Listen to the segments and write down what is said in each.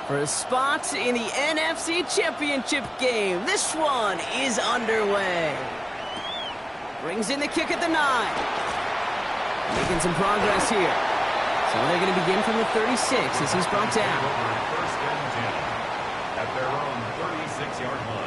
for a spot in the NFC Championship game. This one is underway. Brings in the kick at the 9. Making some progress here. So they're going to begin from the 36 as he's brought down. First and 10 at their own 36-yard line.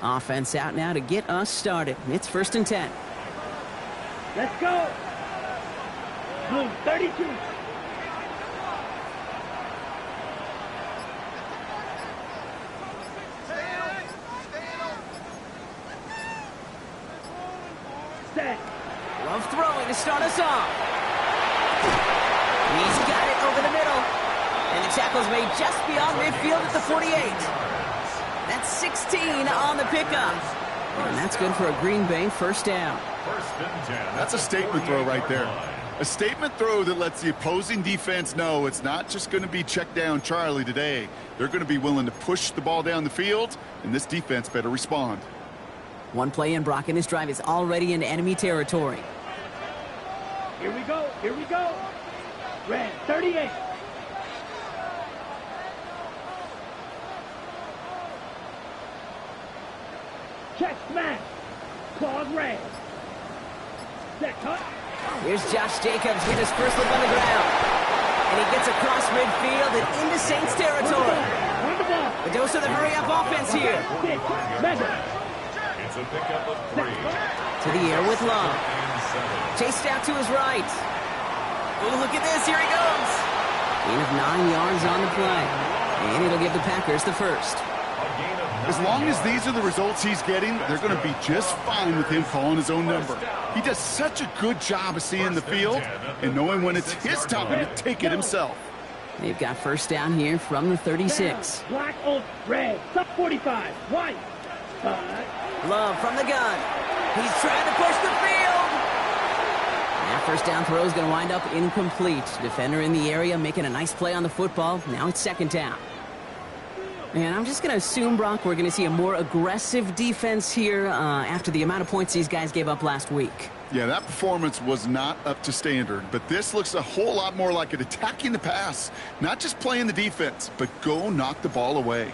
Offense out now to get us started. It's first and 10. Let's go. Blue 32. Set. Love throwing to start us off. He's got it over the middle. And the tackle's made just beyond midfield at the 48. That's 16 on the pickup. And that's good for a Green Bay first down. First and 10. That's a statement throw right there. A statement throw that lets the opposing defense know it's not just going to be check down Charlie today. They're going to be willing to push the ball down the field, and this defense better respond. One play in, Brock, and this drive is already in enemy territory. Here we go. Here we go. Red 38. Check smash. Claws red. Set cut. Here's Josh Jacobs with his first look on the ground. And he gets across midfield and into Saints territory. A dose of the hurry-up offense here. It's a pickup of 3. To the air with Love. Chased out to his right. Oh, look at this. Here he goes. Gain of 9 yards on the play. And it'll give the Packers the first. As long as these are the results he's getting, they're going to be just fine with him calling his own number. He does such a good job of seeing the field and knowing when it's his time to take it himself. They've got first down here from the 36. Black on red. Sub 45. White. Love from the gun. He's trying to push the field. That first down throw is going to wind up incomplete. Defender in the area making a nice play on the football. Now it's second down. And I'm just going to assume, Brock, we're going to see a more aggressive defense here after the amount of points these guys gave up last week. Yeah, that performance was not up to standard, but this looks a whole lot more like it attacking the pass, not just playing the defense, but go knock the ball away.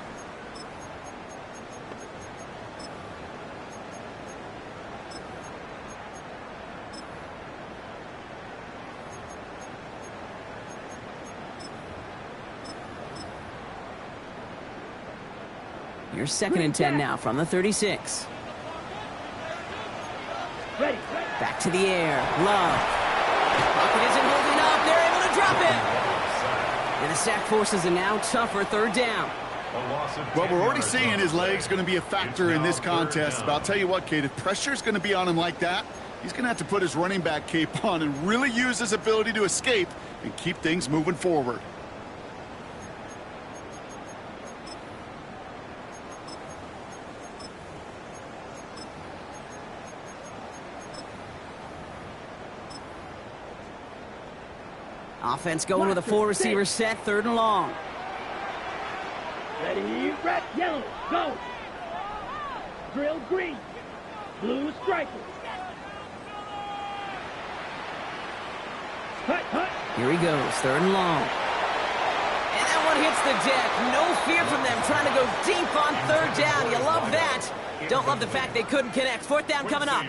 Here's second and 10 now from the 36. Ready. Back to the air. Love. Pocket isn't holding up. They're able to drop it. And the sack forces a now tougher third down. Well, we're already seeing his legs going to be a factor in this contest. But I'll tell you what, Kate, if pressure's going to be on him like that, he's going to have to put his running back cape on and really use his ability to escape and keep things moving forward. Offense going with a 4-receiver set, third and long. Ready, red, yellow, go. Drill green, blue striker. Cut. Here he goes, third and long. And that one hits the deck. No fear from them trying to go deep on third down. You love that. Don't love the fact they couldn't connect. Fourth down coming up.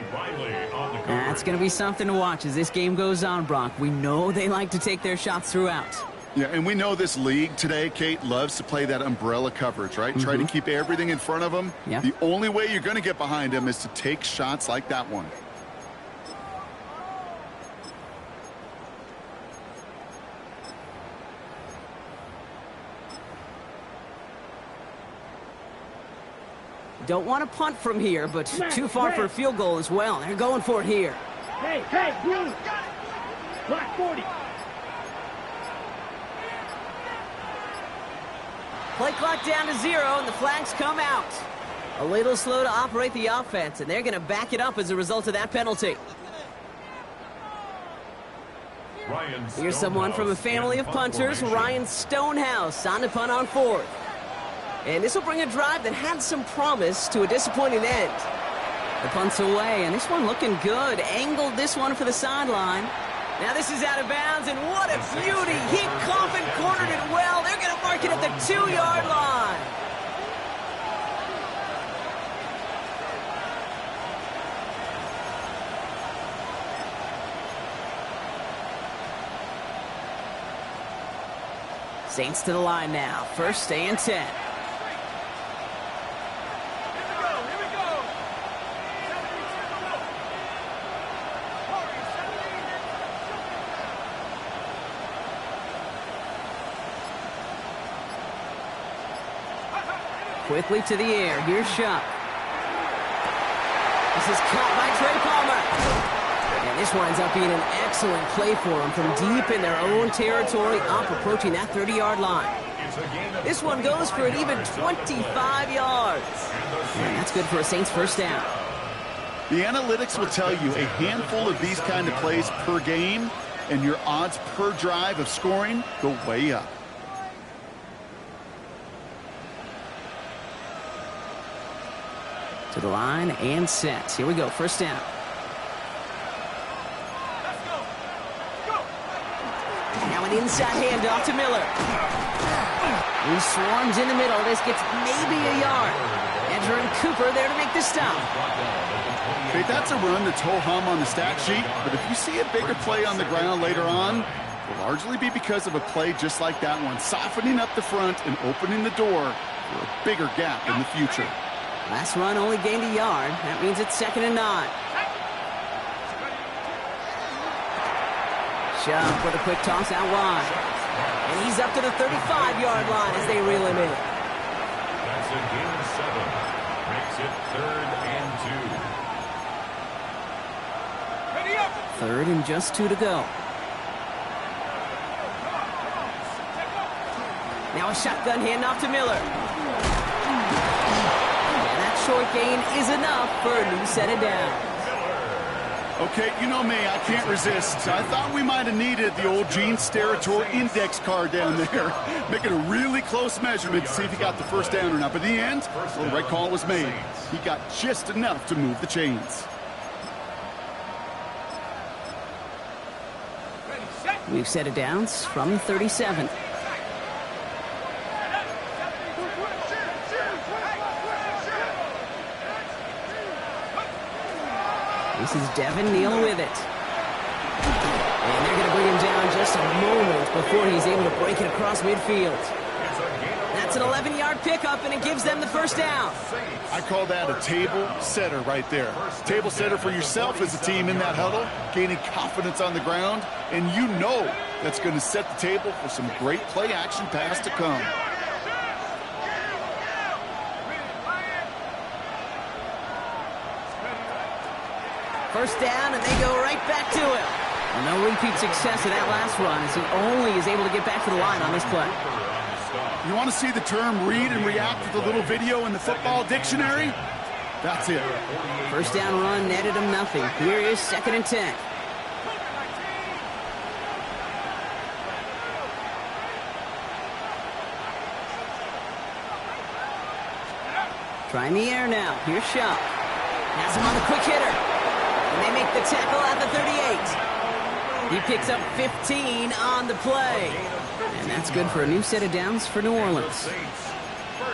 That's going to be something to watch as this game goes on, Brock. We know they like to take their shots throughout. Yeah, and we know this league today, Kate, loves to play that umbrella coverage, right? Try to keep everything in front of them. Yeah. The only way you're going to get behind them is to take shots like that one. Don't want to punt from here, but too far for a field goal as well. They're going for it here. Hey, blue. Black 40. Play clock down to 0, and the flags come out. A little slow to operate the offense, and they're going to back it up as a result of that penalty. Here's someone from a family of punters, Ryan Stonehouse, on to punt on 4th. And this will bring a drive that had some promise to a disappointing end. The punt's away, and this one looking good. Angled this one for the sideline. Now this is out of bounds, and what a beauty. He coffin cornered it well. They're going to mark it at the 2-yard line. Saints to the line now. 1st and 10. Quickly to the air. Here's Shuck. This is caught by Trey Palmer. And this winds up being an excellent play for them from deep in their own territory, up approaching that 30-yard line. This one goes for an even 25 yards. And that's good for a Saints 1st down. The analytics will tell you a handful of these kind of plays per game, and your odds per drive of scoring go way up. To the line and set. Here we go. 1st down. Now an inside handoff to Miller. He swarms in the middle. This gets maybe a yard. Edger and Cooper there to make the stop. Okay, that's a run that's ho-hum on the stat sheet, but if you see a bigger play on the ground later on, it will largely be because of a play just like that one, softening up the front and opening the door for a bigger gap in the future. Last run only gained a yard. That means it's 2nd and 9. Shuck with a quick toss out wide. And he's up to the 35-yard line as they reel him in. That's a gain of 7. Makes it 3rd and 2. Ready up. 3rd and just 2 to go. Now a shotgun handoff to Miller. Short gain is enough for a new set of downs. Okay, you know me, I can't resist. I thought we might have needed the old Gene Steratore index card down there, making a really close measurement to see if he got the 1st down or not. But in the end, well, the right call was made. He got just enough to move the chains. New set of downs from 37. This is Devin Neal with it. And they're going to bring him down just a moment before he's able to break it across midfield. That's an 11-yard pickup, and it gives them the 1st down. I call that a table setter right there. Table setter for yourself as a team in that huddle, gaining confidence on the ground, and you know that's going to set the table for some great play-action pass to come. 1st down, and they go right back to him. And no repeat success of that last run as he only is able to get back to the line on this play. You want to see the term read and react with a little video in the football dictionary? That's it. 1st down run netted him nothing. Here is 2nd and 10. Trying the air now. Here's Shuck. Has him on the quick hitter. And they make the tackle at the 38. He picks up 15 on the play. And that's good for a new set of downs for New Orleans.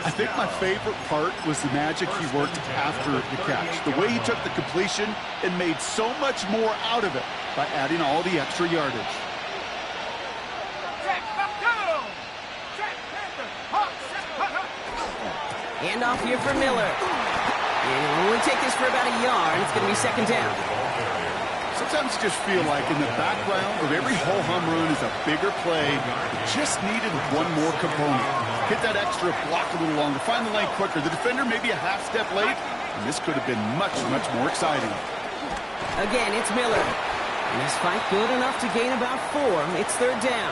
I think my favorite part was the magic he worked after the catch. The way he took the completion and made so much more out of it by adding all the extra yardage. Handoff here for Miller. And he'll only take this for about a yard. It's going to be 2nd down. Sometimes you just feel like in the background of every ho-hum run is a bigger play. It just needed one more component. Hit that extra block a little longer. Find the lane quicker. The defender maybe a half step late. And this could have been much, much more exciting. Again, it's Miller. And his fight good enough to gain about 4. It's 3rd down.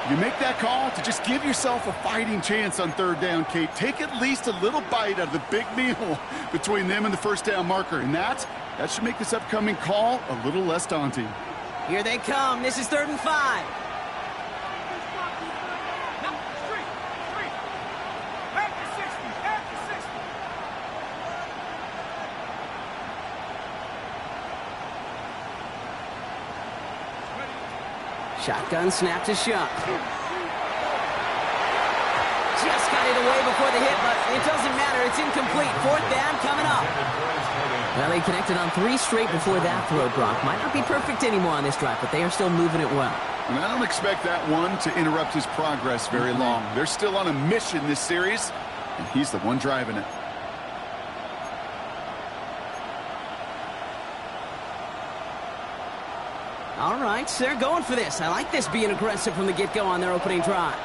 You make that call to just give yourself a fighting chance on third down, Kate. Take at least a little bite out of the big meal between them and the first down marker. And that should make this upcoming call a little less daunting. Here they come. This is 3rd and 5. Shotgun snap to Shuck. Just got it away before the hit, but it doesn't matter. It's incomplete. 4th down coming up. Well, they connected on 3 straight before that throw drop. Might not be perfect anymore on this drive, but they are still moving it well. And I don't expect that one to interrupt his progress very long. They're still on a mission this series, and he's the one driving it. All right, so they're going for this. I like this being aggressive from the get-go on their opening drive.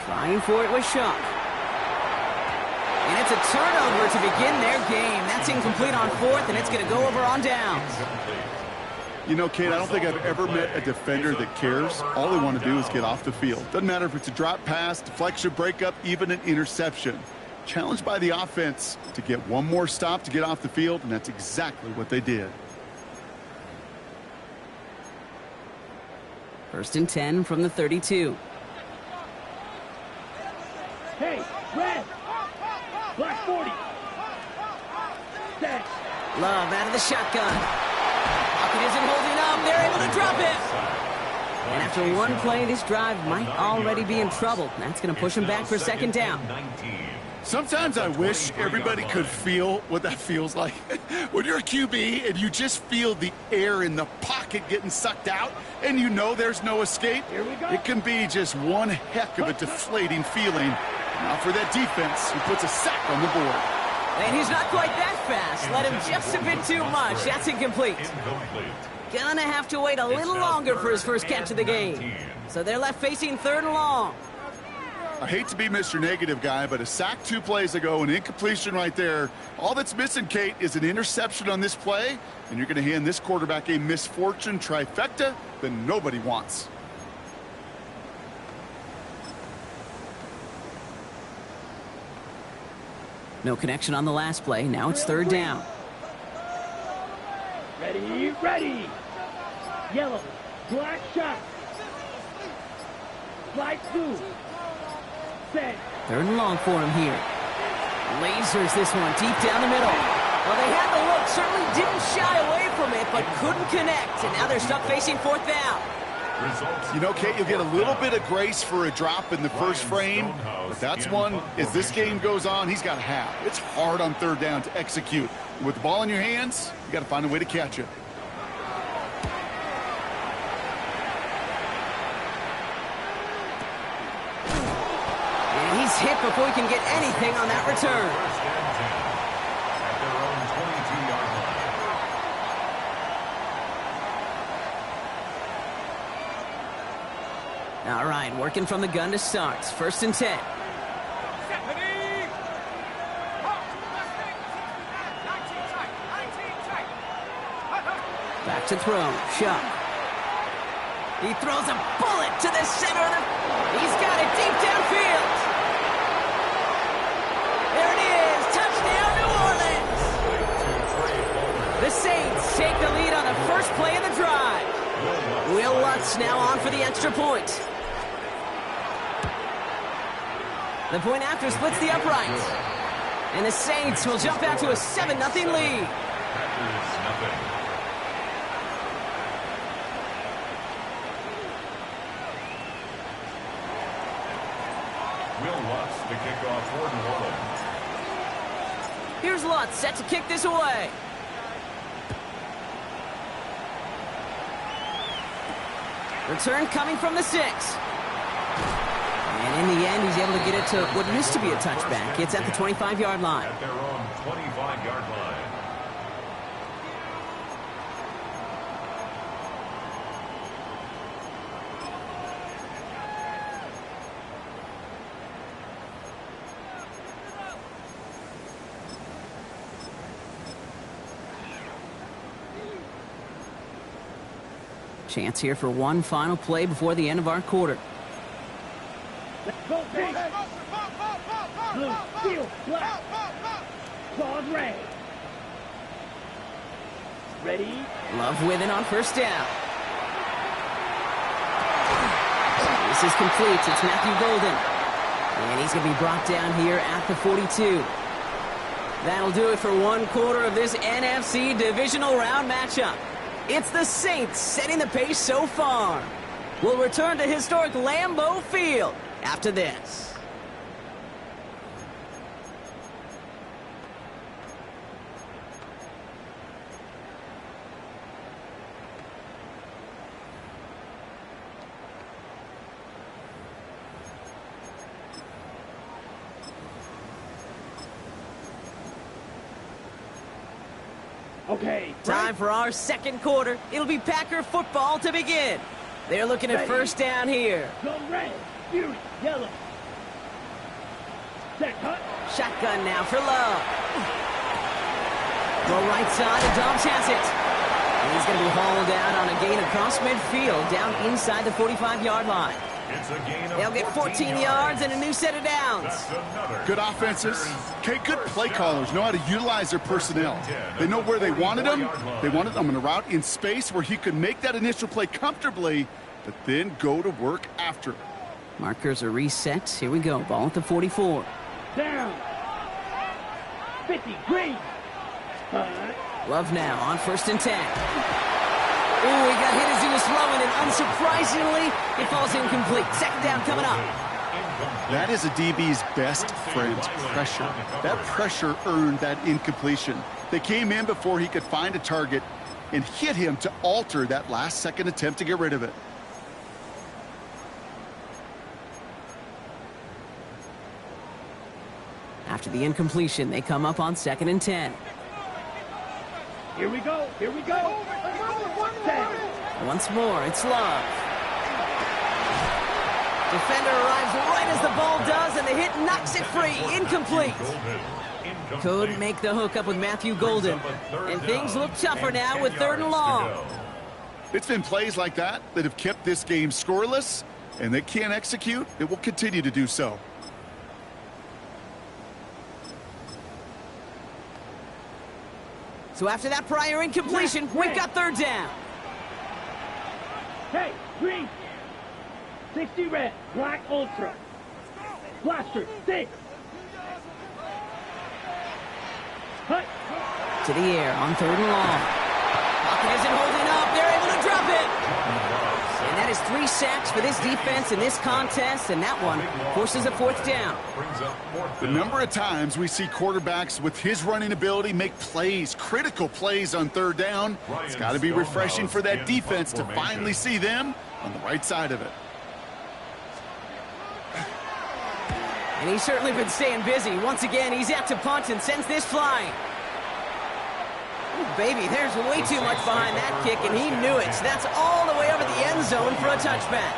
Trying for it with Shuck. And it's a turnover to begin their game. That's incomplete on 4th, and it's going to go over on downs. You know, Kate, I don't think I've ever met a defender that cares. All they want to do is get off the field. Doesn't matter if it's a drop pass, deflection, breakup, even an interception. Challenged by the offense to get one more stop to get off the field, and that's exactly what they did. 1st and 10 from the 32. Hey, red! Black 40! Set! Love out of the shotgun. Pocket isn't holding up. They're able to drop it. And after one play, this drive might already be in trouble. That's going to push him back for 2nd down. Sometimes I wish everybody could feel what that feels like. When you're a QB and you just feel the air in the pocket getting sucked out and you know there's no escape, it can be just one heck of a deflating feeling. Now for that defense, who puts a sack on the board. And he's not quite that fast. Let him just a bit too much. That's incomplete. Gonna have to wait a little longer for his first catch of the game. So they're left facing 3rd and long. I hate to be Mr. Negative guy, but a sack 2 plays ago, an incompletion right there. All that's missing, Kate, is an interception on this play, and you're going to hand this quarterback a misfortune trifecta that nobody wants. No connection on the last play. Now it's 3rd down. Ready, ready! Yellow, black shot. Slide 2. Set. 3rd and long for him here. Lasers this one deep down the middle. Well, they had the look. Certainly didn't shy away from it, but couldn't connect. And now they're stuck facing 4th down. You know, Kate, you'll get a little bit of grace for a drop in the first frame, but that's one, as this game goes on, he's got half. It's hard on 3rd down to execute. With the ball in your hands, you got to find a way to catch it. And he's hit before he can get anything on that return. At their own 22-yard line. All right, working from the gun to start. 1st and 10. Back to throw. Shuck. He throws a bullet to the center of the... He's got it deep downfield. There it is. Touchdown, New Orleans. The Saints take the lead on the first play of the drive. Will Lutz now on for the extra point. The point after splits the uprights. And the Saints will jump out to a 7-0 lead. Will Lutz to kick off for New Orleans. Here's Lutz set to kick this away. Return coming from the 6. And in the end, he's able to get it to what used to be a touchback. It's at the 25-yard line. At their own 25-yard line. Chance here for one final play before the end of our quarter. Let's go, Pink. Blue, steel, black. Claws red. Ready? Love with it on first down. This is complete. It's Matthew Golden. And he's going to be brought down here at the 42. That'll do it for one quarter of this NFC Divisional Round matchup. It's the Saints setting the pace so far. We'll return to historic Lambeau Field after this. Okay. Time for our second quarter. It'll be Packer football to begin. They're looking at first down here. Go red, fury, yellow. Set cut. Shotgun now for Love. Go right side, and Dobbs has it. And he's going to be hauled out on a gain across midfield, down inside the 45-yard line. It's a gain of They'll get 14 yards and a new set of downs. Good offenses. Okay, good play callers know how to utilize their personnel. They know where they wanted them. They wanted them in a route in space where he could make that initial play comfortably, but then go to work after it. Markers are reset. Here we go. Ball at the 44. Down. 50, green. Love now on first and 10. Ooh, he got hit as he was throwing, and unsurprisingly, it falls incomplete. Second down coming up. That is a DB's best friend, pressure. That pressure earned that incompletion. They came in before he could find a target and hit him to alter that last-second attempt to get rid of it. After the incompletion, they come up on second and 10. Here we go. Here we go. 10. Once more, it's Love. Defender arrives right as the ball does, and the hit knocks it free. Incomplete. Couldn't make the hook up with Matthew Golden. And things look tougher now with third and long. It's been plays like that that have kept this game scoreless, and they can't execute. It will continue to do so. So after that prior incompletion, we've got third down. Hey, green. 60 red, black ultra. Blaster, 6. Hut. To the air on third and long. Pocket isn't holding up. They're able to drop it. And that is 3 sacks for this defense in this contest, and that one forces a fourth down. The number of times we see quarterbacks with his running ability make plays, critical plays on third down, it's got to be refreshing for that defense to finally see them on the right side of it. And he's certainly been staying busy. Once again, he's out to punt and sends this flying. Ooh, baby, there's way too much behind that kick, and he knew it. So that's all the way over the end zone for a touchback.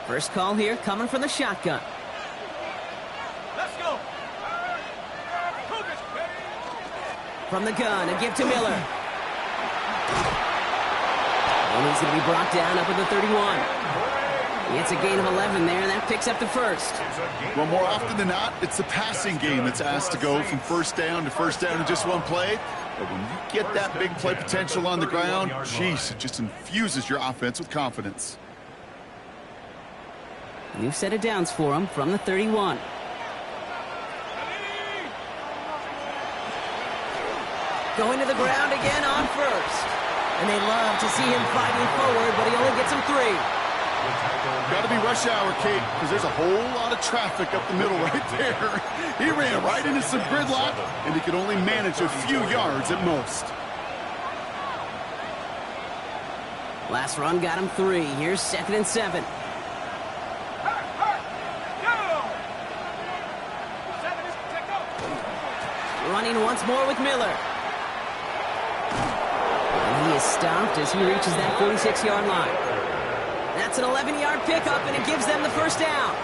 First call here coming from the shotgun. Let's go. From the gun, a give to Miller. And he's going to be brought down up at the 31. It's a gain of 11 there, and that picks up the first. Well, more often than not, it's the passing game that's asked to go from first down in just one play. But when you get that big play potential on the ground, geez, it just infuses your offense with confidence. New set of downs for him from the 31. Going to the ground again on first. And they love to see him fighting forward, but he only gets him 3. Got to be rush hour, Kate, because there's a whole lot of traffic up the middle right there. He ran right into some gridlock, and he could only manage a few yards at most. Last run got him 3. Here's second and 7. Running once more with Miller. And he is stopped as he reaches that 46-yard line. That's an 11-yard pickup, and it gives them the first down.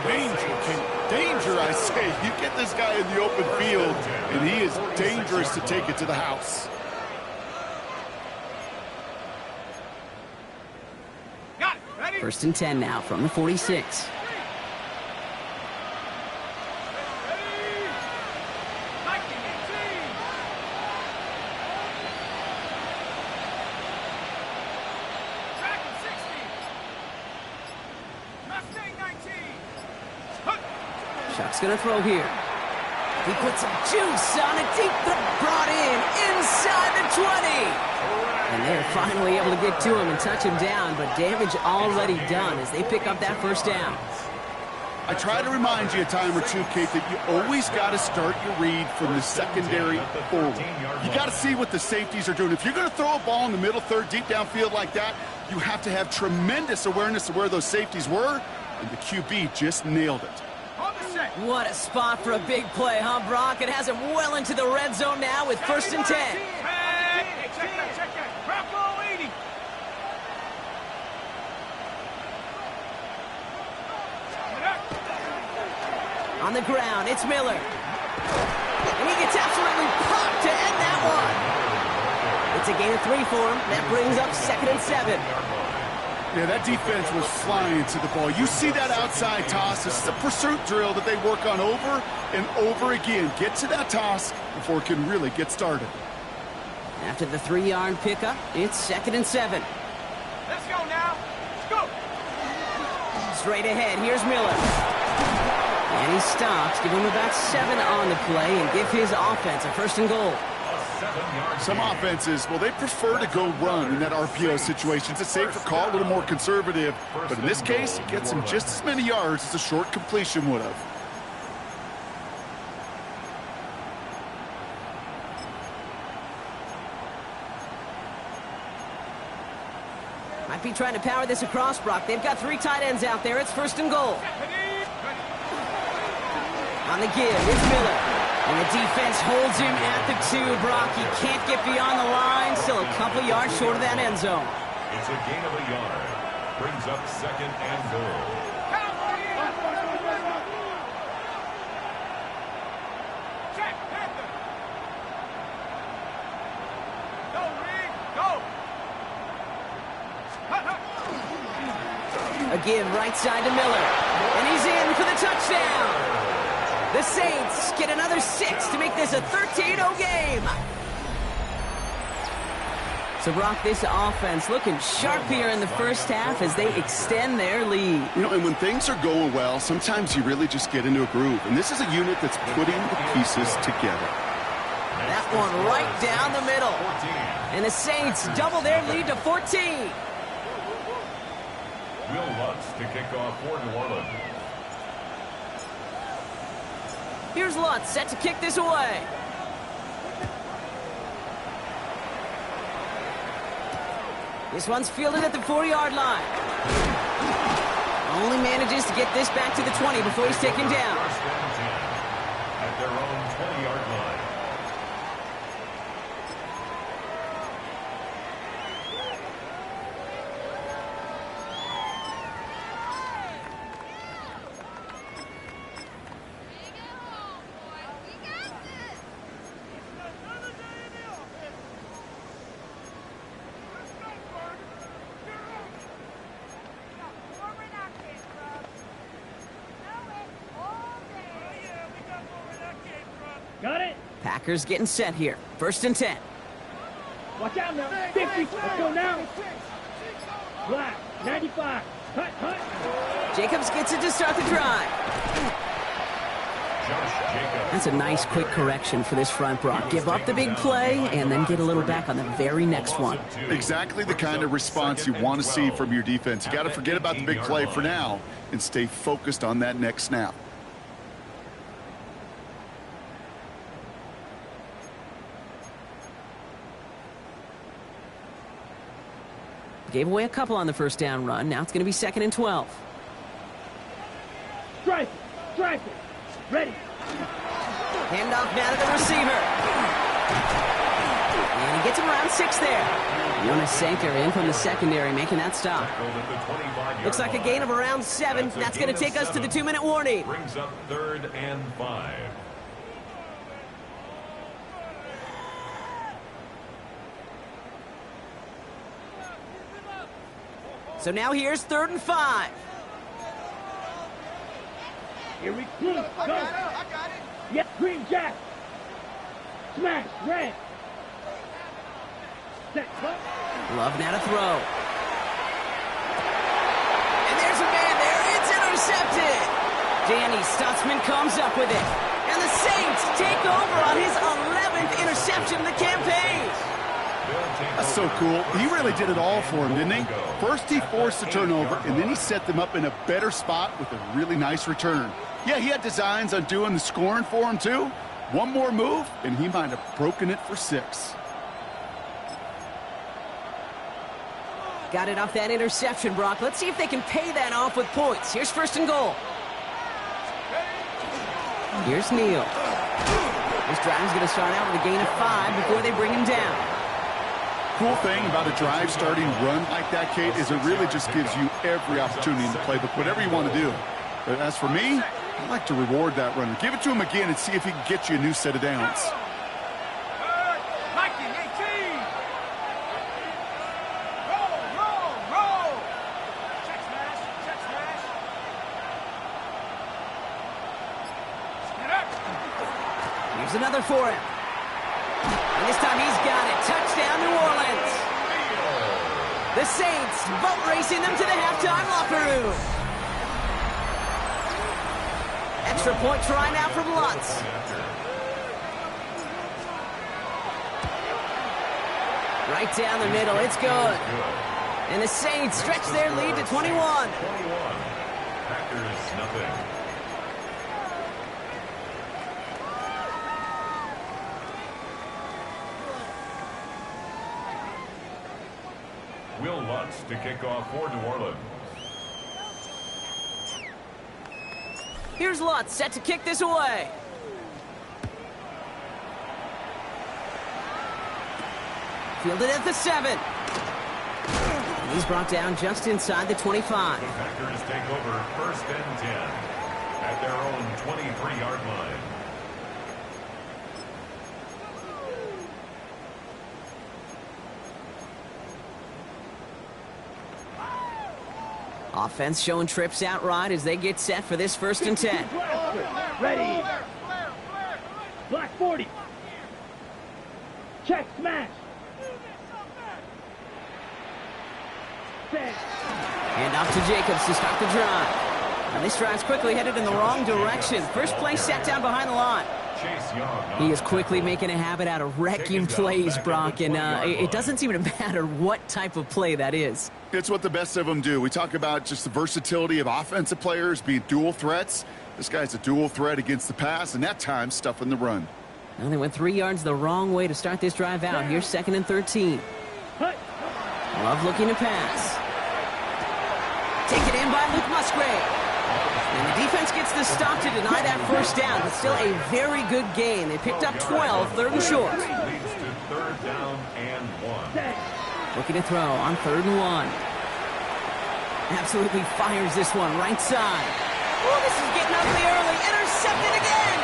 Danger, Kate. Danger, I say. You get this guy in the open field, and he is dangerous to take it to the house. Got it. Ready? 1st and 10 now from the 46. Chuck's gonna throw here. He puts some juice on a deep throw. Brought in inside the 20. And they're finally able to get to him and touch him down, but damage already done as they pick up that 1st down. I try to remind you a time or two, Kate, that you always got to start your read from the secondary forward. You got to see what the safeties are doing. If you're going to throw a ball in the middle third, deep downfield like that, you have to have tremendous awareness of where those safeties were, and the QB just nailed it. What a spot for a big play, huh, Brock? It has him well into the red zone now with 1st and 10. Check that. Bravo 80. On the ground, it's Miller. And he gets absolutely popped to end that one. It's a gain of 3 for him. That brings up 2nd and 7. Yeah, that defense was flying to the ball. You see that outside toss. This is a pursuit drill that they work on over and over again. Get to that toss before it can really get started. After the 3-yard pickup, it's 2nd and 7. Let's go now. Let's go. Straight ahead, here's Miller. And he stops, give him about 7 on the play, and give his offense a 1st and goal. Some offenses, well, they prefer to go run in that RPO situation. It's a safer call, a little more conservative. But in this case, it gets him just as many yards as a short completion would have. Might be trying to power this across, Brock. They've got 3 tight ends out there. It's 1st and goal. On the give, it's Miller. And the defense holds him at the 2, Brock. He can't get beyond the line. Still a couple yards short of that end zone. It's a gain of a yard. Brings up 2nd and goal. Check. Panther. Go, Reed. Go. A give right side to Miller. And he's in for the touchdown. The Saints get another 6 to make this a 13-0 game. So, Brock, this offense looking sharp here in the 1st half as they extend their lead. You know, and when things are going well, sometimes you really just get into a groove. And this is a unit that's putting the pieces together. That one right down the middle. And the Saints double their lead to 14. Will Lutz to kick off for New Orleans. Here's Lutz set to kick this away. This one's fielded at the 4-yard line. Only manages to get this back to the 20 before he's taken down. At their own 20-yard line. Got it. Packers getting set here. 1st and 10. Watch out now. 50. Let's go now. Black. 95. Hut. Jacobs gets it to start the drive. That's a nice quick correction for this front, Brock. Give up the big play and then get a little back on the very next one. Exactly the kind of response you want to see from your defense. You got to forget about the big play for now and stay focused on that next snap. Gave away a couple on the 1st down run. Now it's going to be 2nd and 12. Strike it. Ready. Handoff now to the receiver. And he gets him around 6 there. Jonas Sanker in from the secondary, making that stop. Looks like a gain of around 7. That's going to take us to the 2-minute warning. Brings up 3rd and 5. So now here's 3rd and 5. Here we go. I got it. Yes, green jack. Smash, red. Set, cut. Love now to throw. And there's a man there. It's intercepted. Danny Stutzman comes up with it. And the Saints take over on his 11th interception of the campaign. That's so cool. He really did it all for him, didn't he? First he forced the turnover, and then he set them up in a better spot with a really nice return. Yeah, he had designs on doing the scoring for him, too. One more move, and he might have broken it for 6. Got it off that interception, Brock. Let's see if they can pay that off with points. Here's 1st and goal. Here's Neal. This drive's going to start out with a gain of 5 before they bring him down. Cool thing about a drive starting run like that, Kate, is it really just gives you every opportunity in the playbook, whatever you want to do. But as for me, I like to reward that runner. Give it to him again and see if he can get you a new set of downs. Here's another for him. And this time he's got it. Touchdown, New Orleans. The Saints boat racing them to the halftime locker room. Extra point try now from Lutz. Right down the middle. It's good. And the Saints stretch their lead to 21. Packers nothing. Will Lutz to kick off for New Orleans. Here's Lutz set to kick this away. Fielded at the 7. And he's brought down just inside the 25. The Packers take over 1st and 10 at their own 23-yard line. Offense showing trips out right as they get set for this 1st and 10. Ready. Black 40. Check, smash. Set. And off to Jacobs to start the drive. And this drive's quickly headed in the wrong direction. First play set down behind the line. He is quickly making a habit out of wrecking plays, Brock, and it doesn't seem to matter what type of play that is. It's what the best of them do. We talk about just the versatility of offensive players being dual threats. This guy's a dual threat against the pass, and that time stuffing the run. Well, they went 3 yards the wrong way to start this drive out. Here's 2nd and 13. Love looking to pass. Taken in by Luke Musgrave. And the defense gets the stop to deny that 1st down, but still a very good gain. They picked up 12, 3rd and short. Leads to 3rd down and 1. Looking to throw on 3rd and 1. Absolutely fires this one right side. Oh, this is getting ugly early. Intercepted again.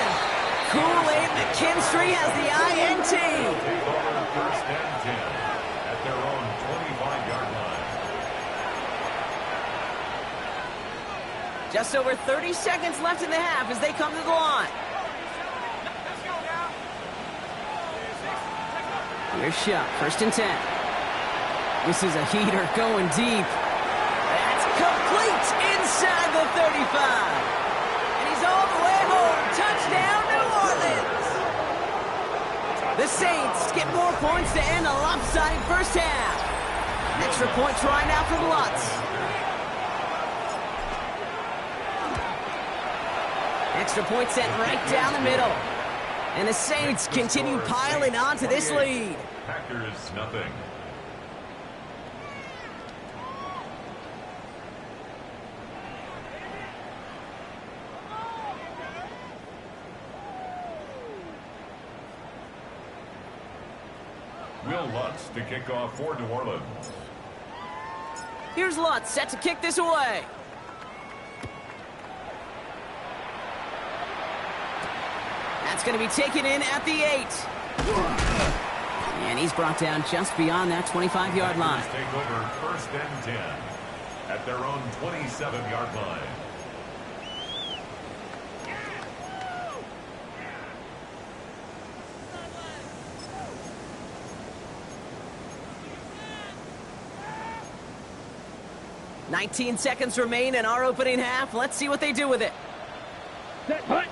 Kool-Aid McKinstry has the INT. Take over 1st and 10 at their own 25-yard line. Just over 30 seconds left in the half as they come to the line. Here's Shuck, 1st and 10. This is a heater going deep. That's complete inside the 35. And he's all the way home. Touchdown, New Orleans. The Saints get more points to end a lopsided 1st half. Extra point try now from Lutz. Extra point sent right down the middle. And the Saints continue piling on to this lead. Packers nothing. Will Will Lutz to kick off for New Orleans. Here's Lutz set to kick this away. That's going to be taken in at the 8. And he's brought down just beyond that 25-yard line. Take over 1st and 10 at their own 27-yard line. "19 seconds remain in our opening half. Let's see what they do with it." Set, punt.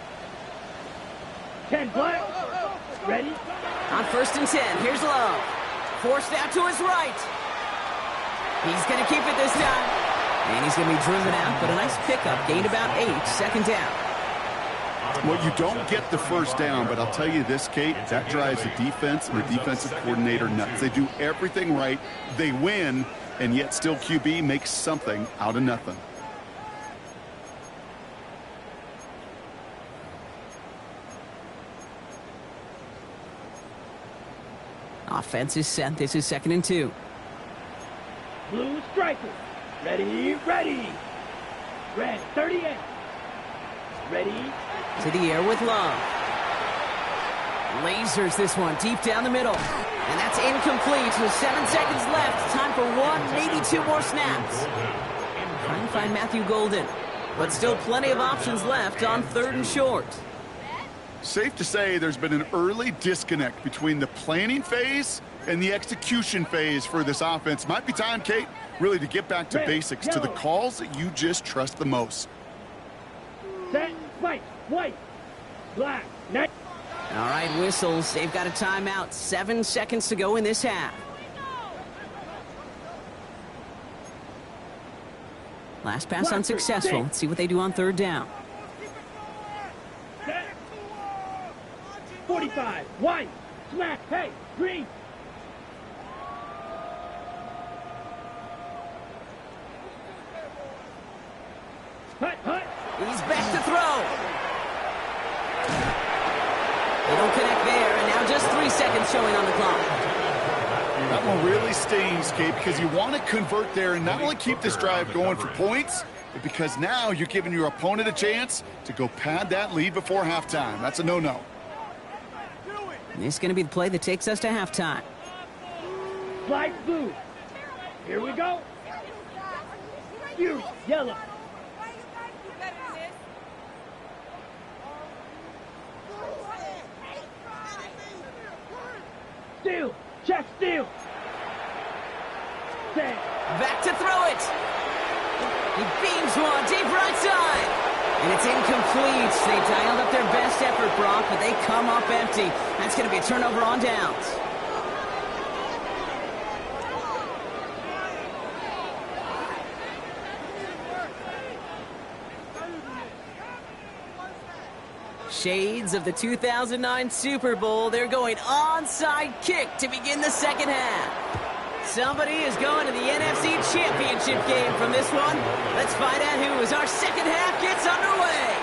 10 flat. Ready? On 1st and 10, here's Love. Forced out to his right. He's going to keep it this time. And he's going to be driven out, but a nice pickup. Gained about 8, 2nd down. Well, you don't get the 1st down, but I'll tell you this, Kate, that drives the defense and the defensive coordinator nuts. They do everything right. They win, and yet still QB makes something out of nothing. Offense is set. This is 2nd and 2. Blue striker. Ready, ready. Red, 38. Ready. To the air with Love. Lasers this one deep down the middle. And that's incomplete with 7 seconds left. Time for 1, maybe 2 more snaps. Trying to find Matthew Golden. But still plenty of options left on 3rd and short. Safe to say there's been an early disconnect between the planning phase and the execution phase for this offense. Might be time, Kate, really to get back to basics, to the calls that you just trust the most. Set, white, black, night. All right, whistles. They've got a timeout. 7 seconds to go in this half. Last pass unsuccessful. Let's see what they do on 3rd down. Set. 45, white, smack, hey, green. Hut, hut. He's back to throw. They don't connect there, and now just 3 seconds showing on the clock. That one really stings, Kate, because you want to convert there and not only keep this drive going for points, but because now you're giving your opponent a chance to go pad that lead before halftime. That's a no-no. This is going to be the play that takes us to halftime. Slide blue. Here we go. Fury, yellow. Steal, check, steal. Set. Back to throw it. He beams one deep right side. And it's incomplete. They dialed up their best effort, Brock, but they come up empty. That's going to be a turnover on downs. Shades of the 2009 Super Bowl. They're going onside kick to begin the 2nd half. Somebody is going to the NFC Championship game from this one. Let's find out who as our 2nd half gets underway.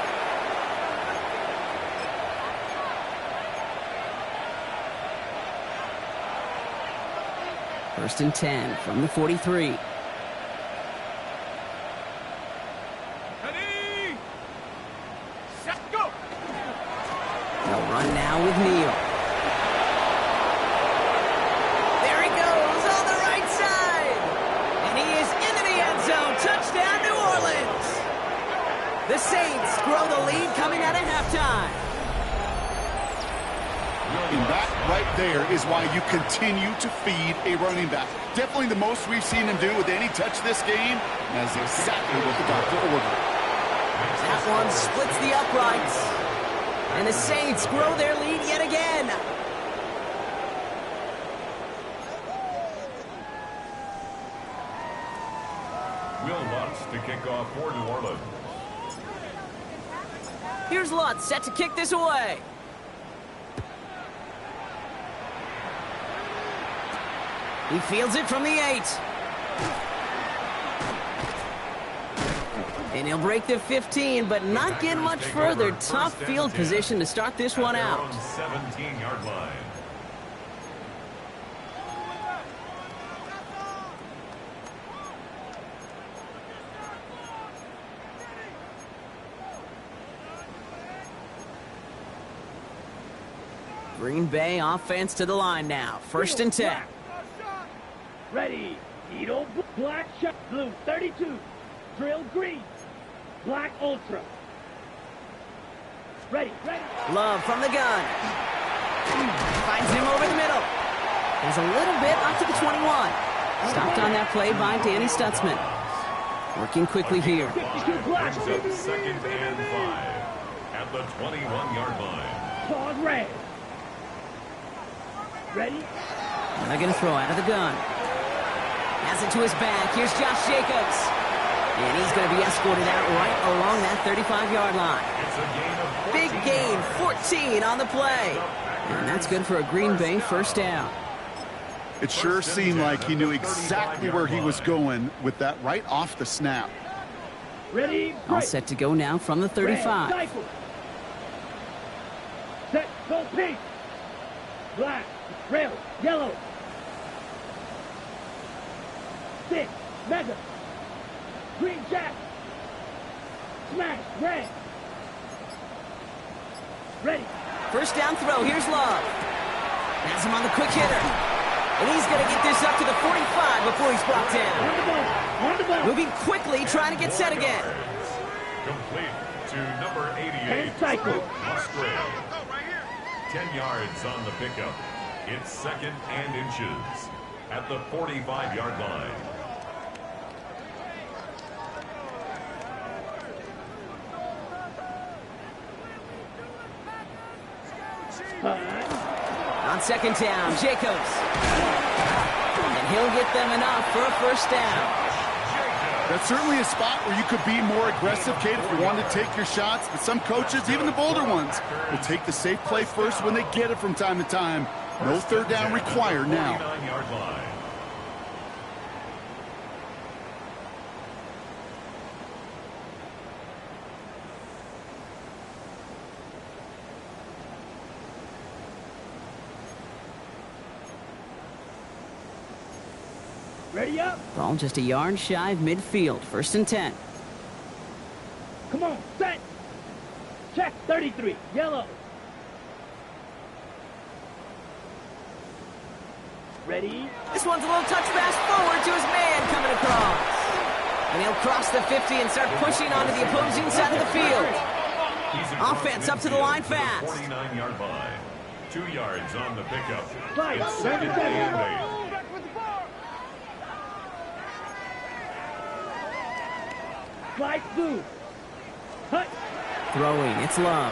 First and 10 from the 43. Ready, set, go. They'll run now with Neal. There he goes on the right side. And he is into the end zone. Touchdown, New Orleans. The Saints grow the lead coming out of halftime. And that right there is why you continue to feed a running back. Definitely the most we've seen him do with any touch this game. That's exactly what the doctor ordered. That one splits the uprights. And the Saints grow their lead yet again. Will Lutz to kick off for New Orleans. Here's Lutz set to kick this away. He fields it from the 8. And he'll break the 15, but not get much further. Tough field position to start this one out. 17-yard line. Green Bay offense to the line now. 1st and 10. Ready. Needle black shot. Blue 32. Drill green. Black ultra. Ready. Love from the gun. Finds him over the middle. There's a little bit up to the 21. Stopped on that play by Danny Stutzman. Working quickly here. Brings up 2nd and 5 at the 21-yard line. Pause red. Ready? They're going to throw out of the gun. Has it to his back. Here's Josh Jacobs. And he's going to be escorted out right along that 35-yard line. It's a gain of 14 Big gain, yards. 14 on the play. And that's good for a Green Bay 1st down. It sure seemed like he knew exactly where he was going with that right off the snap. Ready? All set to go now from the 35. Red, set, go pink. Black, red, yellow. 6, mega. Green jack. Smash, red. Ready. 1st down throw. Here's Love. Has him on the quick hitter. And he's going to get this up to the 45 before he's brought down. On the ball. Moving quickly, trying to get set again. Complete to number 88. Cycle. Musgrave. 10 yards on the pickup. It's 2nd and inches at the 45-yard line. On 2nd down, Jacobs. And he'll get them enough for a 1st down. That's certainly a spot where you could be more aggressive, Kate, if you want to take your shots. But some coaches, even the bolder ones, will take the safe play first when they get it from time to time. No 3rd down required now. 49-yard line. Ready up. Ball just a yard shy of midfield. 1st and 10. Come on, set. Check 33, yellow. Ready? This one's a little touch pass forward to his man coming across. And he'll cross the 50 and start pushing onto the opposing side of the field. Offense up to the line fast. 49-yard line. 2 yards on the pickup. Right. It's 2nd and 8. Slide through. Hut. Throwing, it's Love.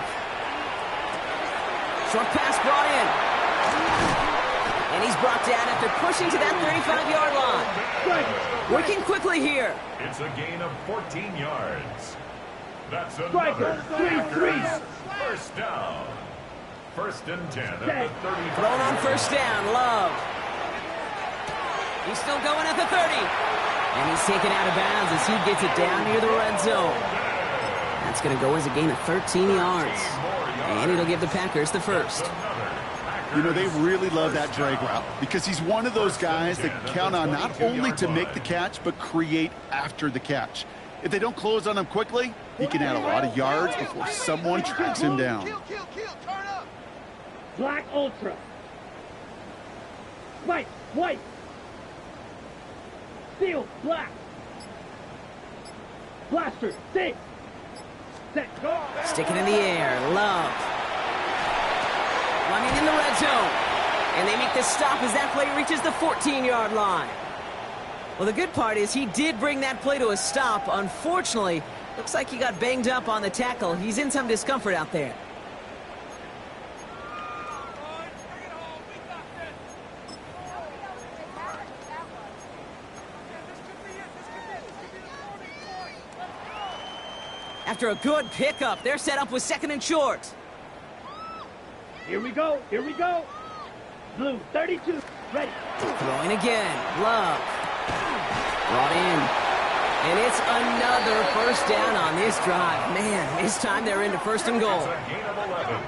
Short pass brought in. And he's brought down after pushing to that 35-yard line. Strike. Working quickly here. It's a gain of 14 yards. That's Strike. another 3-3. 1st down. 1st and 10 at the 35. Thrown on 1st down, Love. He's still going at the 30. And he's taken out of bounds as he gets it down near the red zone. That's going to go as a gain of 13 yards. And it'll give the Packers the 1st. You know, they really love that drag route because he's one of those guys that count on not only to make the catch, but create after the catch. If they don't close on him quickly, he can add a lot of yards before someone tracks him down. Turn up. Black ultra. White, white. Steel, black. Blaster, 6. Set, go. Sticking in the air, Love. Running in the red zone. And they make the stop as that play reaches the 14-yard line. Well, the good part is he did bring that play to a stop. Unfortunately, looks like he got banged up on the tackle. He's in some discomfort out there. After a good pickup, they're set up with 2nd and short. Here we go. Here we go. Blue, 32. Ready. Throwing again. Love. Brought in. And it's another 1st down on this drive. Man, this time they're into 1st and goal.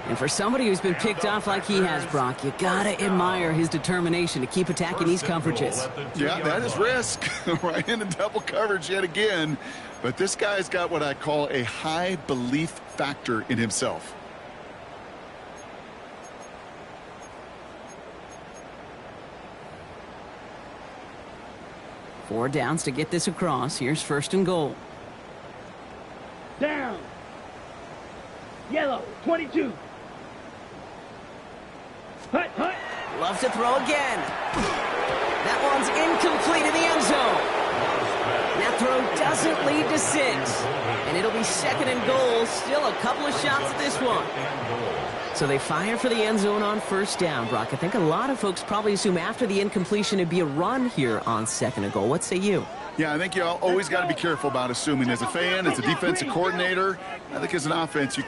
And for somebody who's been picked off like he has, Brock, you gotta admire his determination to keep attacking these coverages. Yeah, that is risk. Right into double coverage yet again. But this guy's got what I call a high belief factor in himself. 4 downs to get this across. Here's 1st and goal. Down. Yellow, 22. Hut, hut. Loves to throw again. That one's incomplete in the end zone. That throw doesn't lead to 6. And it'll be 2nd and goal. Still a couple of shots at this one. So they fire for the end zone on 1st down, Brock. I think a lot of folks probably assume after the incompletion it'd be a run here on 2nd and goal. What say you? Yeah, I think you always got to be careful about assuming. As a fan, as a defensive coordinator, I think as an offense, you've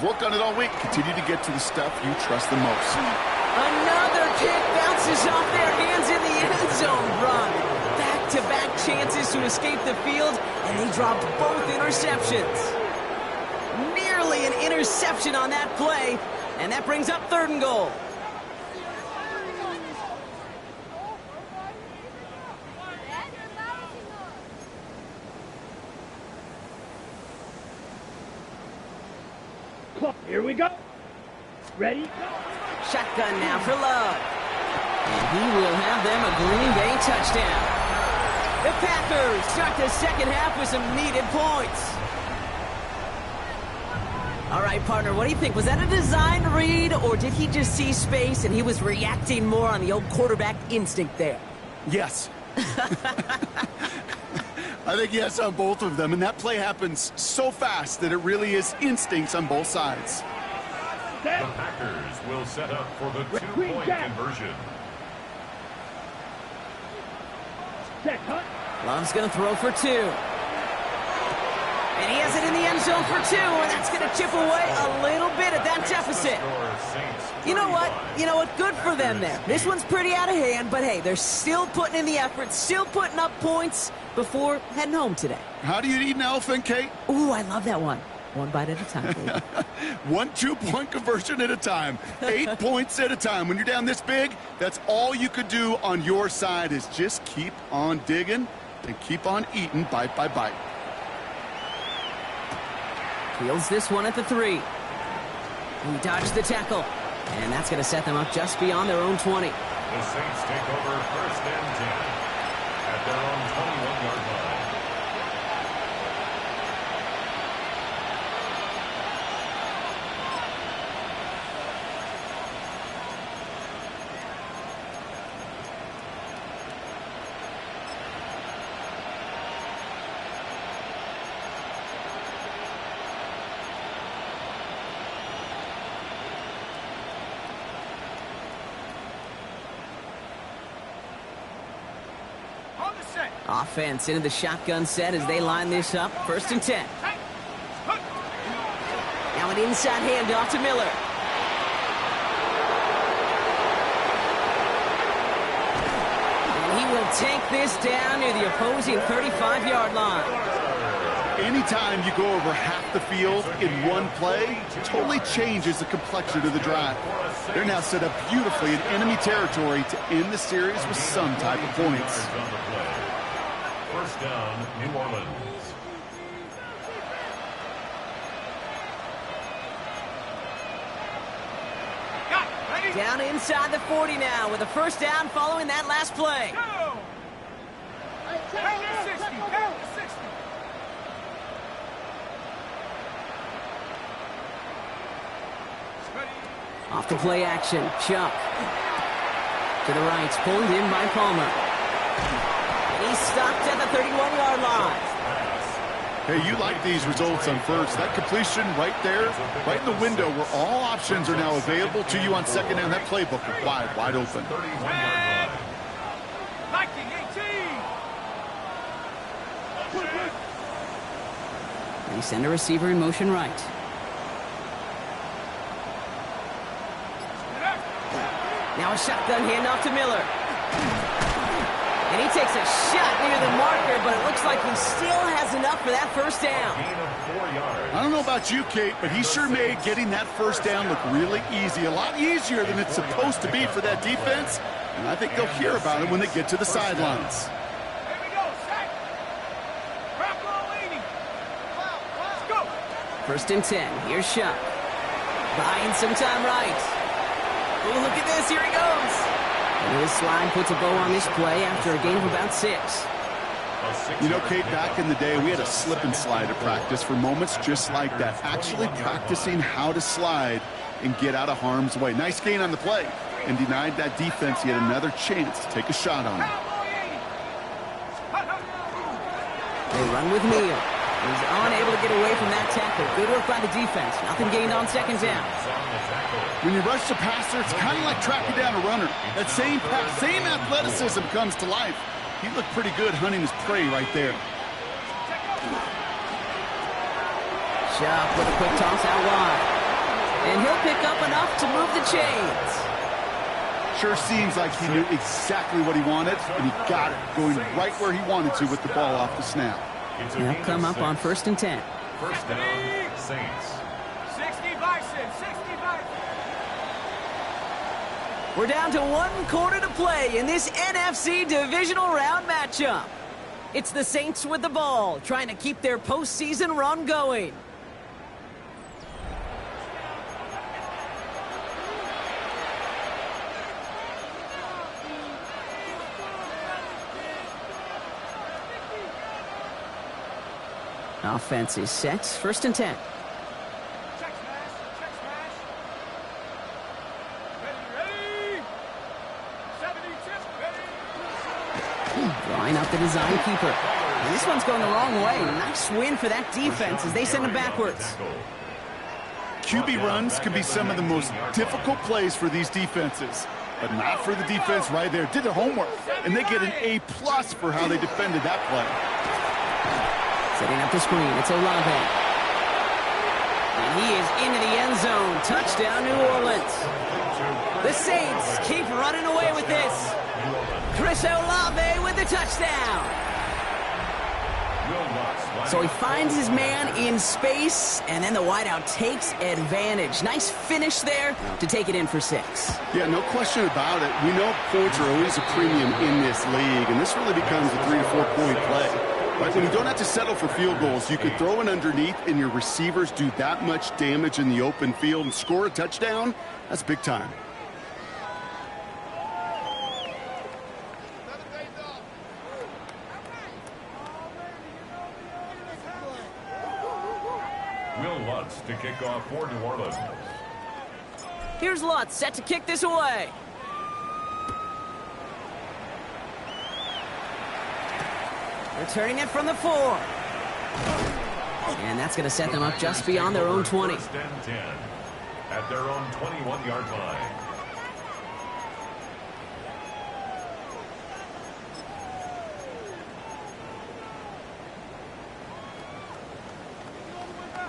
worked on it all week, continue to get to the stuff you trust the most. Another kick bounces off their hands in the end zone, Brock. Back-to-back chances to escape the field, and they dropped both interceptions. Nearly an interception on that play, and that brings up 3rd and goal. Here we go. Ready? Go. Shotgun now for Love. And he will have them a Green Bay touchdown. The Packers start the 2nd half with some needed points. All right, partner, what do you think? Was that a design read, or did he just see space and he was reacting more on the old quarterback instinct there? Yes. I think yes on both of them, and that play happens so fast that it really is instincts on both sides. The Packers will set up for the 2-point conversion. Set, hut. Love's going to throw for 2. And he has it in the end zone for 2, and that's going to chip away a little bit at that deficit. You know what? Good for them there. This one's pretty out of hand, but hey, they're still putting in the effort, still putting up points before heading home today. How do you eat an elephant, Kate? Ooh, I love that one. One bite at a time, baby. 1 2-point conversion at a time. 8 points at a time. When you're down this big, that's all you could do on your side is just keep on digging and keep on eating bite by bite. Fields this one at the 3. He dodged the tackle. And that's going to set them up just beyond their own 20. The Saints take over 1st and 10 at their own 21-yard line. Offense into the shotgun set as they line this up. 1st and 10. Now an inside handoff to Miller. And he will take this down near the opposing 35-yard line. Anytime you go over half the field in one play, totally changes the complexion of the drive. They're now set up beautifully in enemy territory to end the series with some type of points. 1st down, New Orleans. Down inside the 40 now with a 1st down following that last play. Off the play action, Chuck. To the right, pulled in by Palmer. And he's stopped at the 31-yard line. Hey, you like these results on 1st. That completion right there, right in the window where all options are now available to you on 2nd down. That playbook is wide open. 31-yard line. They send a receiver in motion right. Now a shotgun handoff to Miller. And he takes a shot near the marker, but it looks like he still has enough for that 1st down. Gain of 4 yards. I don't know about you, Kate, but he sure made getting that 1st down look really easy. A lot easier than it's supposed to be for that defense. And I think they'll hear about it when they get to the sidelines. Here we go, set. Rock roll leading. Let's go. 1st and 10. Here's Shuck. Buying some time right. Oh, look at this. Here he goes. And his slide puts a bow on this play after a gain of about 6. You know, Kate, back in the day, we had a slip and slide at practice for moments just like that. Actually practicing how to slide and get out of harm's way. Nice gain on the play, and denied that defense yet another chance to take a shot on him. They run with Neal. He's unable to get away from that tackle. Good work by the defense. Nothing gained on second down. When you rush the passer, it's kind of like tracking down a runner. That same pass, same athleticism comes to life. He looked pretty good hunting his prey right there. Shuck with a quick toss out wide. And he'll pick up enough to move the chains. Sure seems like he knew exactly what he wanted, and he got it, going right where he wanted to with the ball off the snap. They'll come up on 1st and 10. First down, Saints. 60 Bison, 60 Bison. We're down to 1 quarter to play in this NFC Divisional Round matchup. It's the Saints with the ball, trying to keep their postseason run going. Offense is set. 1st and 10. Check smash, check smash. Ready, ready. 70 tip, ready. Line up the design keeper. And this one's going the wrong way. Nice win for that defense as they send him backwards. QB runs can be some of the most difficult plays for these defenses, but not for the defense right there. Did their homework, and they get an A+ for how they defended that play. Setting up the screen, it's Olave. And he is into the end zone. Touchdown, New Orleans. The Saints keep running away with this. Chris Olave with the touchdown. So he finds his man in space, and then the wideout takes advantage. Nice finish there to take it in for 6. Yeah, no question about it. We know points are always a premium in this league, and this really becomes a 3 to 4 point play. Right, when you don't have to settle for field goals, you could throw it underneath and your receivers do that much damage in the open field and score a touchdown. That's big time. Will Lutz to kick off for New Orleans. Here's Lutz set to kick this away. Returning it from the 4. And that's going to set them up just beyond their own 20. 1st and 10 at their own 21-yard line.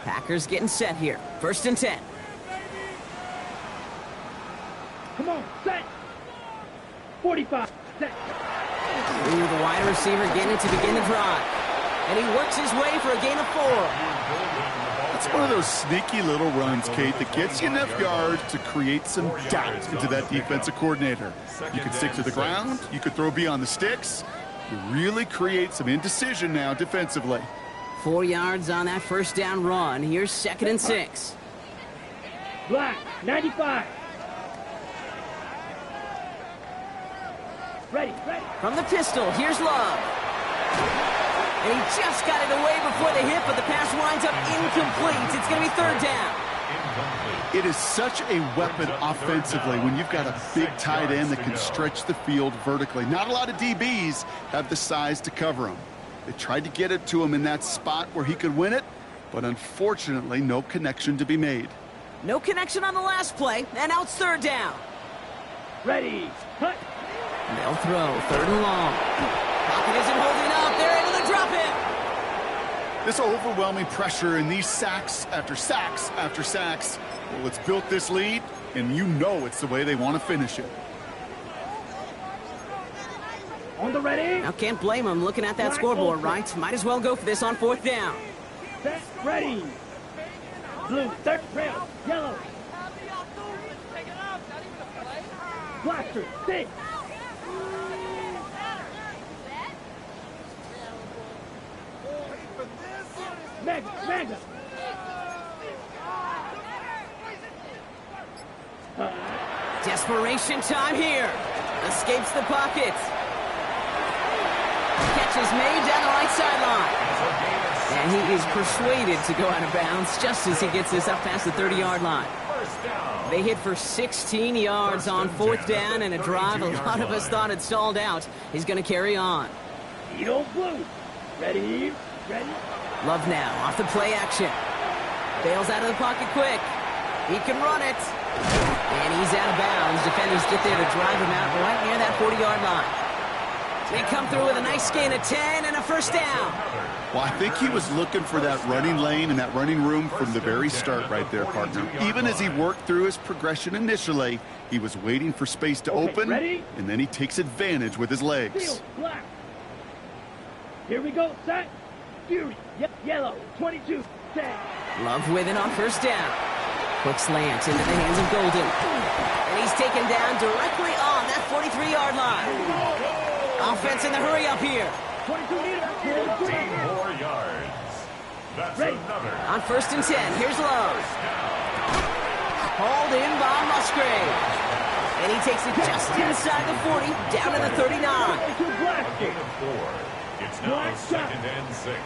Packers getting set here. 1st and 10. Come on, set. 45, set. Ooh, the wide receiver getting it to begin the drive. And he works his way for a gain of 4. That's one of those sneaky little runs, Kate, that gets you enough yards to create some doubt into that defensive coordinator. You can stick to the ground. You could throw beyond the sticks. You really create some indecision now defensively. 4 yards on that 1st down run. Here's 2nd and 6. Black, 95. Ready, ready. From the pistol, here's Love. And he just got it away before the hit, but the pass winds up incomplete. It's going to be 3rd down. It is such a weapon offensively when you've got a big tight end that can stretch the field vertically. Not a lot of DBs have the size to cover him. They tried to get it to him in that spot where he could win it, but unfortunately, no connection to be made. No connection on the last play, and now it's 3rd down. Ready, cut. They'll throw 3rd and long. Pocket isn't holding up. They're able to drop it. This overwhelming pressure and these sacks after sacks after sacks, well, it's built this lead, and you know it's the way they want to finish it. On the ready. Now can't blame him looking at that scoreboard, right? Might as well go for this on 4th down. Set, ready. Blue, 3rd rail, yellow. Blaster, 6. Mega. Desperation time here. Escapes the pocket. Catch is made down the right sideline. And he is persuaded to go out of bounds just as he gets this up past the 30-yard line. They hit for 16 yards on 4th down, and a drive a lot of us thought had stalled out is going to carry on. Edo blue. Ready? Ready? Love now off the play action. Bails out of the pocket quick. He can run it. And he's out of bounds. Defenders get there to drive him out right near that 40-yard line. They come through with a nice gain of 10 and a first down. Well, I think he was looking for that running lane and that running room from the very start right there, partner. Even as he worked through his progression initially, he was waiting for space to open, and then he takes advantage with his legs. Black. Here we go, set. Fury. Yellow. 22. 10. Love with it on first down. Quick slant into the hands of Golden. And he's taken down directly on that 43-yard line. Offense in the hurry up here. 22 meters. 14 more yards. That's another. On first and 10, here's Love. Hauled in by Musgrave. And he takes it just inside the 40, down to the 39. Gain of 4. It's now 2nd and 6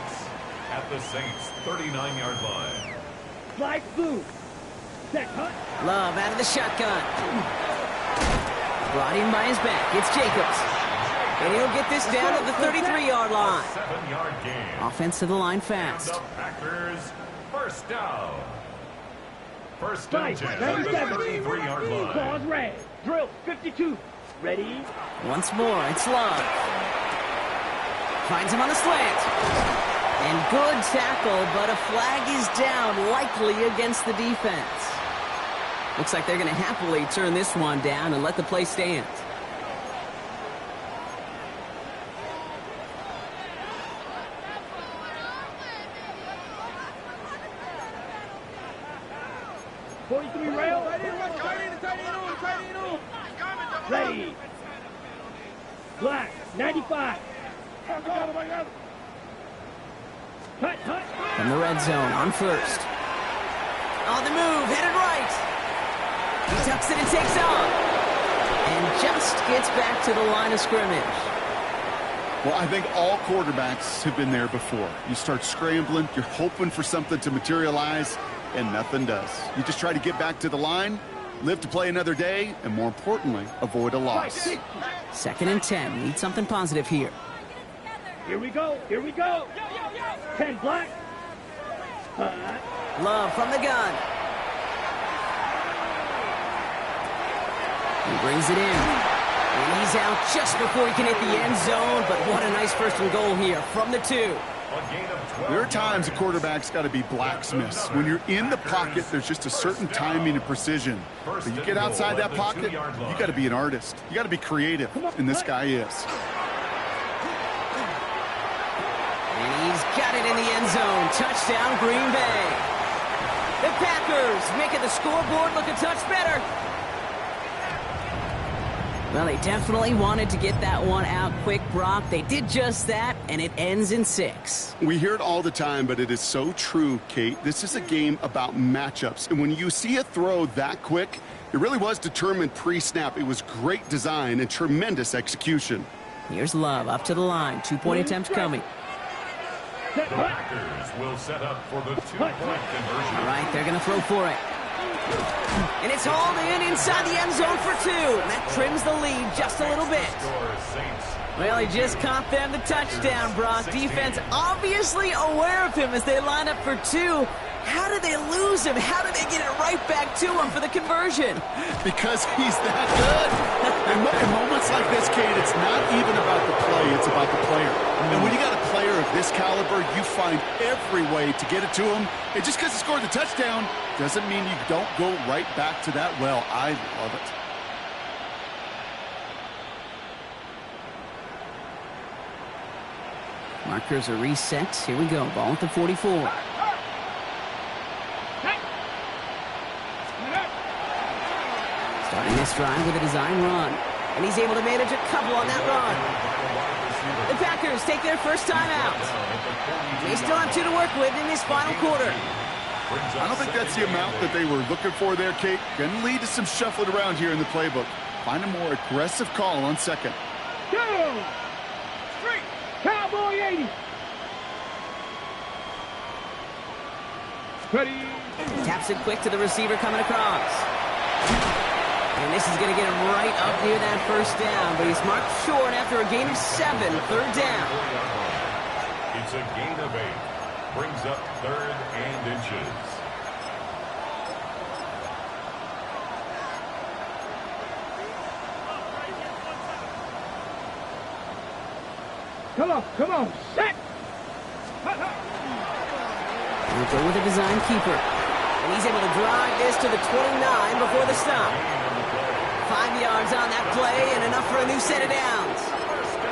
at the Saints' 39-yard line. Flag blue. Set cut. Love out of the shotgun. Brought in by his back. It's Jacobs. And he'll get this down to the 33-yard line. 7-yard gain. Offense to the line fast. And the Packers first down. First and 10 at the 33-yard line. Pause red. Drill 52. Ready? Once more, it's Love. Finds him on the slant. And good tackle, but a flag is down, likely against the defense. Looks like they're going to happily turn this one down and let the play stand. Ready. Black. 95. Cut. From the red zone on first. On the move, headed right. He tucks it and takes off. And just gets back to the line of scrimmage. Well, I think all quarterbacks have been there before. You start scrambling, you're hoping for something to materialize, and nothing does. You just try to get back to the line, live to play another day, and more importantly, avoid a loss. 2nd and 10. Need something positive here. Here we go. 10 black. Love from the gun. He brings it in. And he's out just before he can hit the end zone, but what a nice first and goal here from the 2. There are times a quarterback's got to be blacksmiths. When you're in the pocket, there's just a certain timing and precision. But you get outside that pocket, you got to be an artist. You got to be creative, and this guy is. And he's got it in the end zone. Touchdown, Green Bay. The Packers making the scoreboard look a touch better. Well, they definitely wanted to get that one out quick, Brock. They did just that, and it ends in 6. We hear it all the time, but it is so true, Kate. This is a game about matchups. And when you see a throw that quick, it really was determined pre-snap. It was great design and tremendous execution. Here's Love up to the line. 2-point attempt coming. The Packers will set up for the 2-point conversion. All right, they're going to throw for it. And it's hauled in inside the end zone for 2. That trims the lead just a little bit. Well, he just caught them the touchdown, Brock. Defense obviously aware of him as they line up for 2. How did they lose him? How did they get it right back to him for the conversion? Because he's that good. In moments like this, Kate, it's not even about the play, it's about the player. And when you got a player of this caliber, you find every way to get it to him. And just because he scored the touchdown doesn't mean you don't go right back to that well. I love it. Markers are reset. Here we go. Ball at the 44. Starting this drive with a design run. And he's able to manage a couple on that run. The Packers take their first time out. They still have 2 to work with in this final quarter. I don't think that's the amount that they were looking for there, Kate. Going to lead to some shuffling around here in the playbook. Find a more aggressive call on second. 2, 3, Cowboy 80. Ready. Taps it quick to the receiver coming across. And this is going to get him right up near that first down, but he's marked short after a gain of 7, third down. It's a gain of 8. Brings up 3rd and inches. Come on, set! We'll go with a design keeper. And he's able to drive this to the 29 before the stop. 5 yards on that play and enough for a new set of downs.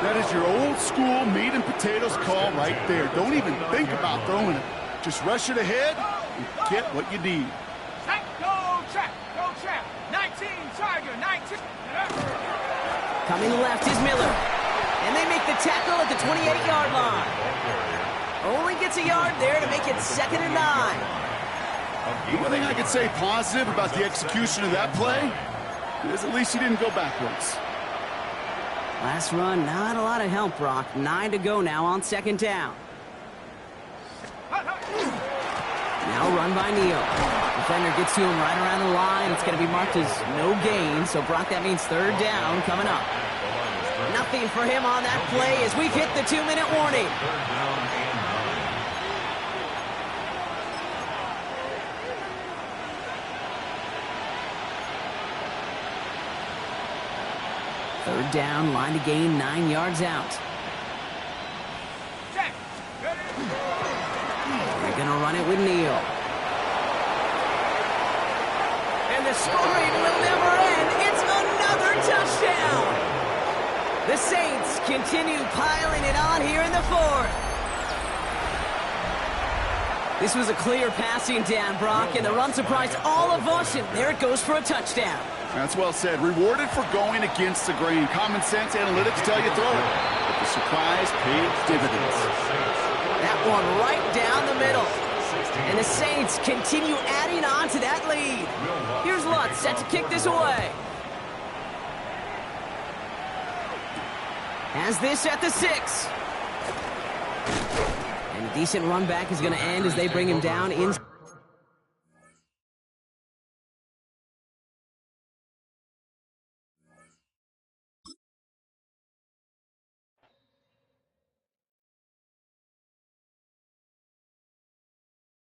That is your old school meat and potatoes call right there. Don't even think about throwing it. Just rush it ahead and get what you need. Go trap, 19, Tiger, 19. Coming left is Miller. And they make the tackle at the 28-yard line. Only gets a yard there to make it 2nd and 9. The one thing I could say positive about the execution of that play is at least he didn't go backwards. Last run, not a lot of help, Brock. 9 to go now on 2nd down. Now run by Neal. Defender gets to him right around the line. It's going to be marked as no gain. So, Brock, that means 3rd down coming up. Nothing for him on that play as we've hit the 2-minute warning. 3rd down, line to gain, 9 yards out. They're going to run it with Neal. And the scoring will never end. It's another touchdown. The Saints continue piling it on here in the 4th. This was a clear passing down, Brock, and the run surprised all of us, and there it goes for a touchdown. That's well said. Rewarded for going against the grain. Common sense analytics tell you throw it. But the surprise paid dividends. That one right down the middle. And the Saints continue adding on to that lead. Here's Lutz set to kick this away. Has this at the 6. And a decent run back is going to end as they bring him down in.